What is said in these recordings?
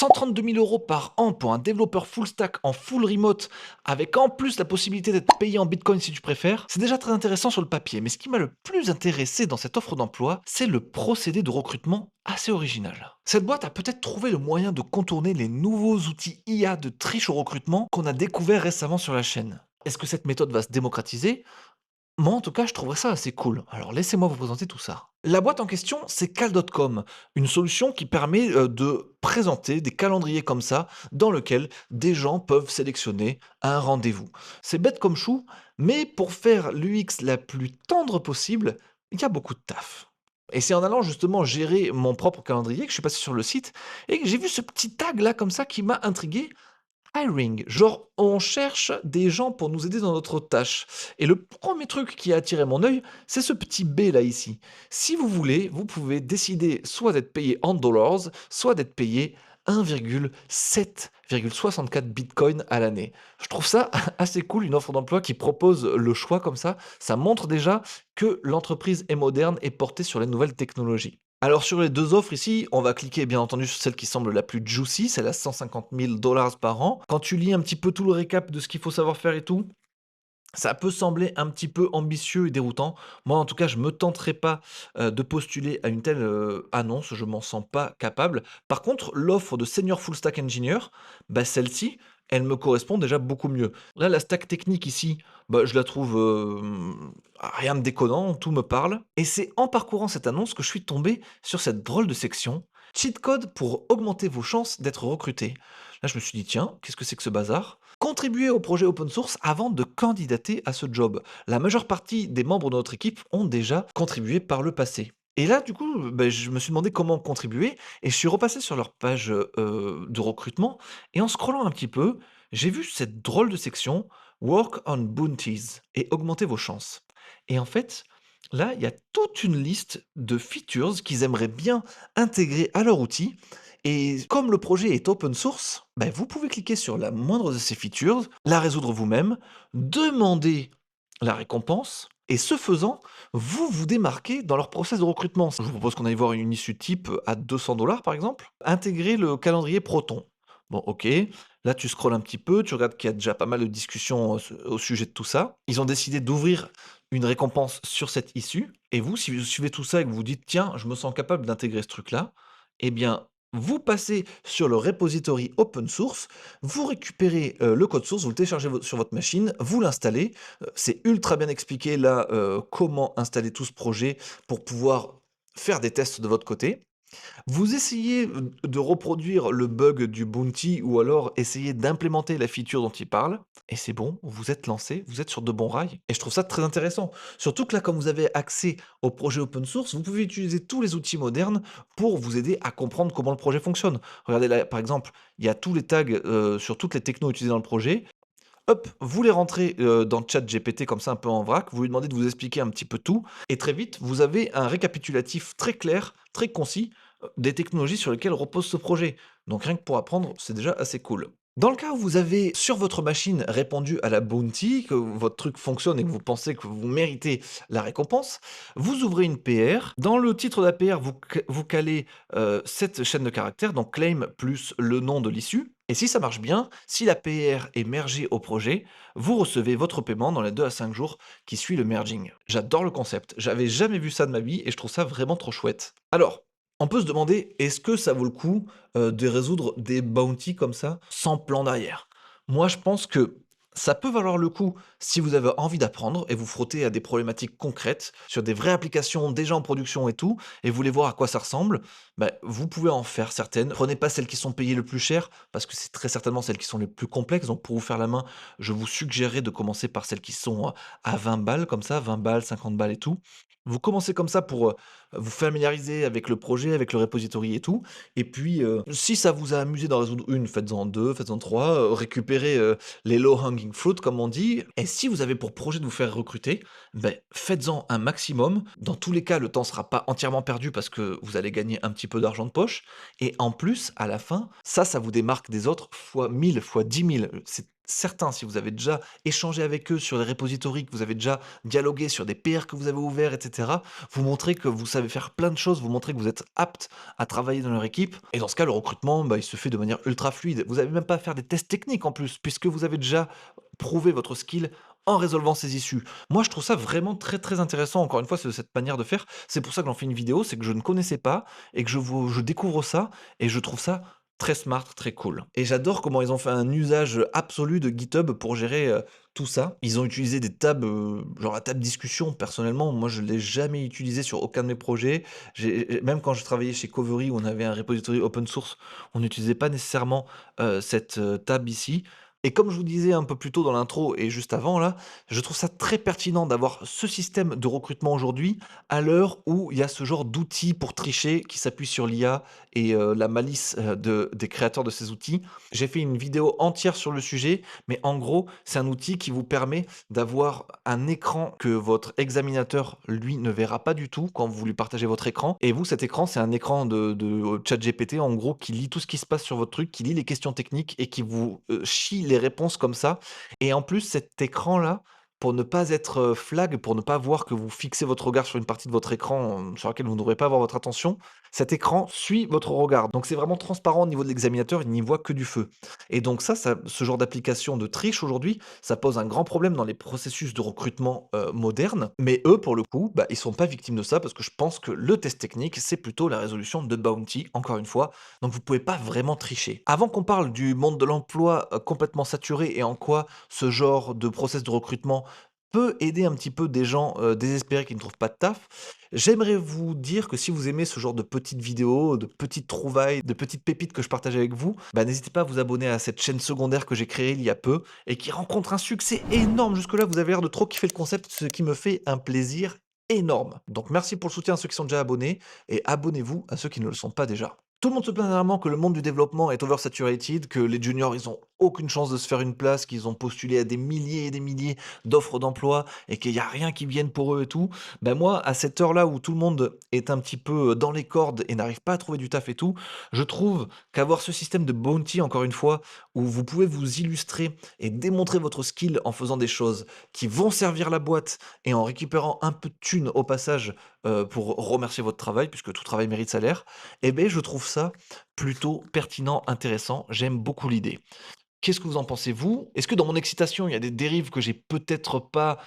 132 000 € par an pour un développeur full stack en full remote, avec en plus la possibilité d'être payé en bitcoin si tu préfères, c'est déjà très intéressant sur le papier. Mais ce qui m'a le plus intéressé dans cette offre d'emploi, c'est le procédé de recrutement assez original. Cette boîte a peut-être trouvé le moyen de contourner les nouveaux outils IA de triche au recrutement qu'on a découvert récemment sur la chaîne. Est-ce que cette méthode va se démocratiser? Moi, en tout cas, je trouverais ça assez cool. Alors, laissez-moi vous présenter tout ça. La boîte en question, c'est Cal.com, une solution qui permet de présenter des calendriers comme ça, dans lequel des gens peuvent sélectionner un rendez-vous. C'est bête comme chou, mais pour faire l'UX la plus tendre possible, il y a beaucoup de taf. Et c'est en allant justement gérer mon propre calendrier que je suis passé sur le site et que j'ai vu ce petit tag là comme ça qui m'a intrigué. Hiring, genre on cherche des gens pour nous aider dans notre tâche. Et le premier truc qui a attiré mon œil, c'est ce petit B là ici. Si vous voulez, vous pouvez décider soit d'être payé en dollars, soit d'être payé 1,7,64 bitcoin à l'année. Je trouve ça assez cool, une offre d'emploi qui propose le choix comme ça. Ça montre déjà que l'entreprise est moderne et portée sur les nouvelles technologies. Alors sur les 2 offres ici, on va cliquer bien entendu sur celle qui semble la plus juicy, celle à 150 000 $ par an. Quand tu lis un petit peu tout le récap de ce qu'il faut savoir faire et tout, ça peut sembler un petit peu ambitieux et déroutant. Moi, en tout cas, je me tenterai pas, de postuler à une telle, annonce, je m'en sens pas capable. Par contre, l'offre de senior full stack engineer, bah, celle-ci, elle me correspond déjà beaucoup mieux. Là, la stack technique ici, bah, je la trouve, rien de déconnant, tout me parle et c'est en parcourant cette annonce que je suis tombé sur cette drôle de section: «Cheat code pour augmenter vos chances d'être recruté». Là, je me suis dit: «Tiens, qu'est-ce que c'est que ce bazar?» Contribuer au projet open source avant de candidater à ce job. La majeure partie des membres de notre équipe ont déjà contribué par le passé. Et là, du coup, je me suis demandé comment contribuer et je suis repassé sur leur page de recrutement et en scrollant un petit peu, j'ai vu cette drôle de section Work on Bounties et augmenter vos chances. Et en fait, là, il y a toute une liste de features qu'ils aimeraient bien intégrer à leur outil et comme le projet est open source, vous pouvez cliquer sur la moindre de ces features, la résoudre vous-même, demander la récompense, et ce faisant, vous vous démarquez dans leur process de recrutement. Je vous propose qu'on aille voir une issue type à 200 $ par exemple. Intégrer le calendrier Proton. Bon, ok. Là, tu scrolles un petit peu, tu regardes qu'il y a déjà pas mal de discussions au sujet de tout ça. Ils ont décidé d'ouvrir une récompense sur cette issue. Et vous, si vous suivez tout ça et que vous vous dites, tiens, je me sens capable d'intégrer ce truc-là, eh bien, vous passez sur le repository open source, vous récupérez, le code source, vous le téléchargez sur votre machine, vous l'installez. C'est ultra bien expliqué là, comment installer tout ce projet pour pouvoir faire des tests de votre côté. Vous essayez, de reproduire le bug du bounty ou alors essayez d'implémenter la feature dont il parle et c'est bon, vous êtes lancé, vous êtes sur de bons rails et je trouve ça très intéressant. Surtout que là, comme vous avez accès au projet open source, vous pouvez utiliser tous les outils modernes pour vous aider à comprendre comment le projet fonctionne. Regardez là, par exemple, il y a tous les tags, sur toutes les technos utilisées dans le projet. Hop, vous les rentrez, dans ChatGPT comme ça un peu en vrac, vous lui demandez de vous expliquer un petit peu tout et très vite, vous avez un récapitulatif très clair, très concis, des technologies sur lesquelles repose ce projet. Donc rien que pour apprendre, c'est déjà assez cool. Dans le cas où vous avez sur votre machine répondu à la bounty, que votre truc fonctionne et que vous pensez que vous méritez la récompense, vous ouvrez une PR. Dans le titre de la PR, vous calez, cette chaîne de caractères, donc claim plus le nom de l'issue et si ça marche bien, si la PR est mergée au projet, vous recevez votre paiement dans les 2 à 5 jours qui suit le merging. J'adore le concept, j'avais jamais vu ça de ma vie et je trouve ça vraiment trop chouette. Alors, on peut se demander, est-ce que ça vaut le coup, de résoudre des bounties comme ça, sans plan derrière? Moi, je pense que ça peut valoir le coup si vous avez envie d'apprendre et vous frottez à des problématiques concrètes, sur des vraies applications déjà en production et tout, et vous voulez voir à quoi ça ressemble, vous pouvez en faire certaines. Prenez pas celles qui sont payées le plus cher, parce que c'est très certainement celles qui sont les plus complexes, donc pour vous faire la main, je vous suggérerais de commencer par celles qui sont, à 20 balles comme ça, 20 balles, 50 balles et tout. Vous commencez comme ça pour, vous familiariser avec le projet, avec le repository et tout et puis, si ça vous a amusé d'en résoudre une, faites-en 2, faites-en 3, récupérez, les low hanging fruit comme on dit et si vous avez pour projet de vous faire recruter, faites-en un maximum. Dans tous les cas, le temps sera pas entièrement perdu parce que vous allez gagner un petit peu d'argent de poche et en plus, à la fin, ça vous démarque des autres fois 1000, fois 10 000. C'est certain, si vous avez déjà échangé avec eux sur les repositories, que vous avez déjà dialogué sur des PR que vous avez ouverts, et cetera, vous montrez que vous savez faire plein de choses, vous montrez que vous êtes apte à travailler dans leur équipe et dans ce cas, le recrutement, bah, il se fait de manière ultra fluide. Vous avez même pas à faire des tests techniques en plus, puisque vous avez déjà prouvé votre skill en résolvant ces issues. Moi, je trouve ça vraiment très, très intéressant, encore une fois, cette manière de faire. C'est pour ça que j'en fais une vidéo, c'est que je ne connaissais pas et que je découvre ça et je trouve ça très smart, très cool. Et j'adore comment ils ont fait un usage absolu de GitHub pour gérer, tout ça. Ils ont utilisé des tables, genre la table discussion. Personnellement, moi, je l'ai jamais utilisé sur aucun de mes projets. Même quand je travaillais chez Covery où on avait un repository open source, on n'utilisait pas nécessairement, cette, table ici. Et comme je vous disais un peu plus tôt dans l'intro et juste avant là, je trouve ça très pertinent d'avoir ce système de recrutement aujourd'hui, à l'heure où il y a ce genre d'outils pour tricher qui s'appuient sur l'IA et la malice, des créateurs de ces outils. J'ai fait une vidéo entière sur le sujet, mais en gros, c'est un outil qui vous permet d'avoir un écran que votre examinateur, lui, ne verra pas du tout quand vous lui partagez votre écran. Et vous, cet écran, c'est un écran de ChatGPT, en gros, qui lit tout ce qui se passe sur votre truc, qui lit les questions techniques et qui vous chie les réponses comme ça. Et en plus, cet écran-là, pour ne pas être flag, pour ne pas voir que vous fixez votre regard sur une partie de votre écran sur laquelle vous ne devrez pas avoir votre attention, cet écran suit votre regard. Donc c'est vraiment transparent au niveau de l'examinateur, il n'y voit que du feu. Et donc ça ce genre d'application de triche aujourd'hui, ça pose un grand problème dans les processus de recrutement, modernes. Mais eux, pour le coup, bah, ils sont pas victimes de ça parce que je pense que le test technique, c'est plutôt la résolution de bounty, encore une fois. Donc vous pouvez pas vraiment tricher. Avant qu'on parle du monde de l'emploi, complètement saturé et en quoi ce genre de process de recrutement peut aider un petit peu des gens, désespérés qui ne trouvent pas de taf. J'aimerais vous dire que si vous aimez ce genre de petites vidéos, de petites trouvailles, de petites pépites que je partage avec vous, bah, n'hésitez pas à vous abonner à cette chaîne secondaire que j'ai créée il y a peu et qui rencontre un succès énorme. Jusque-là, vous avez l'air de trop kiffer le concept, ce qui me fait un plaisir énorme. Donc merci pour le soutien à ceux qui sont déjà abonnés et abonnez-vous à ceux qui ne le sont pas déjà. Tout le monde se plaint dernièrement que le monde du développement est oversaturated, que les juniors, ils ont aucune chance de se faire une place, qu'ils ont postulé à des milliers et des milliers d'offres d'emploi et qu'il y a rien qui vienne pour eux et tout. Ben moi, à cette heure-là où tout le monde est un petit peu dans les cordes et n'arrive pas à trouver du taf et tout, je trouve qu'avoir ce système de bounty, encore une fois, où vous pouvez vous illustrer et démontrer votre skill en faisant des choses qui vont servir la boîte et en récupérant un peu de thunes au passage pour remercier votre travail, puisque tout travail mérite salaire, eh ben je trouve ça plutôt pertinent, intéressant. J'aime beaucoup l'idée. Qu'est-ce que vous en pensez vous? Est-ce que dans mon excitation, il y a des dérives que j'ai peut-être pas,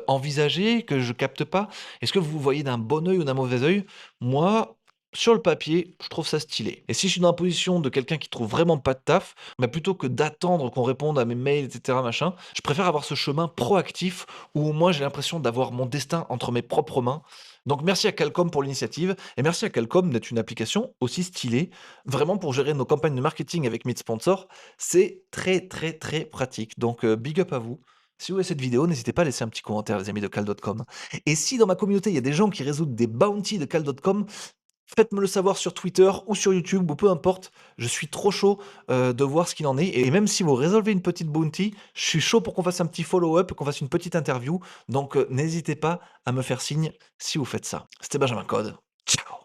envisagées, que je capte pas? Est-ce que vous voyez d'un bon œil ou d'un mauvais œil? Moi, sur le papier, je trouve ça stylé. Et si je suis dans la position de quelqu'un qui trouve vraiment pas de taf, bah, plutôt que d'attendre qu'on réponde à mes mails et cetera machin, je préfère avoir ce chemin proactif où au moins j'ai l'impression d'avoir mon destin entre mes propres mains. Donc merci à Qualcomm pour l'initiative et merci à Qualcomm d'être une application aussi stylée, vraiment pour gérer nos campagnes de marketing avec Meet Sponsor. C'est très, très, très pratique. Donc, big up à vous. Si vous voyez cette vidéo, n'hésitez pas à laisser un petit commentaire, les amis de Cal.com. Et si dans ma communauté, il y a des gens qui résolvent des bounties de Cal.com, faites-me le savoir sur Twitter ou sur YouTube ou peu importe. Je suis trop chaud de voir ce qu'il en est. Et même si vous résolvez une petite bounty, je suis chaud pour qu'on fasse un petit follow-up, qu'on fasse une petite interview. Donc, n'hésitez pas à me faire signe si vous faites ça. C'était Benjamin Code. Ciao.